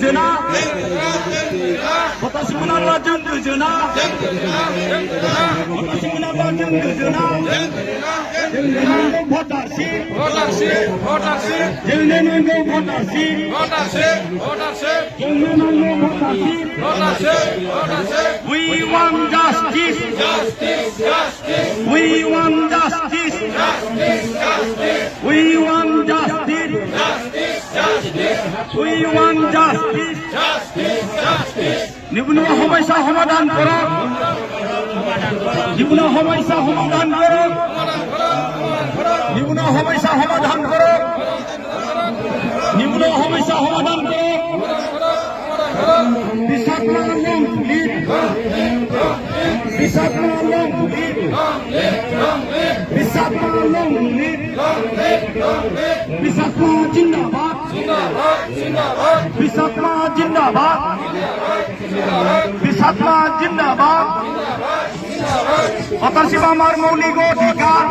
যোজনা নির্বাচন যোজনা নির্বাচন যোজনা ভোটারশিপ We want justice. We want justice. We want justice. We want justice. নিম্ন সমস্যা সমাধান করক, নিম্ন সমস্যা সমাধান করক, নিম্ন সমস্যা সমাধান করক, নিম্ন সমস্যা সমাধান করক। বিষাক্ত পুলিশ, বিষাক্ত পুলিশ, বিষাক্ত পুলিশ, বিষাক্ত জিন্দাবাদ, বিষাক্ত জিন্দাবাদ, বিষাক্ত জিন্দাবাদ। হতাশিবা আমার মৌলিক অধিকার।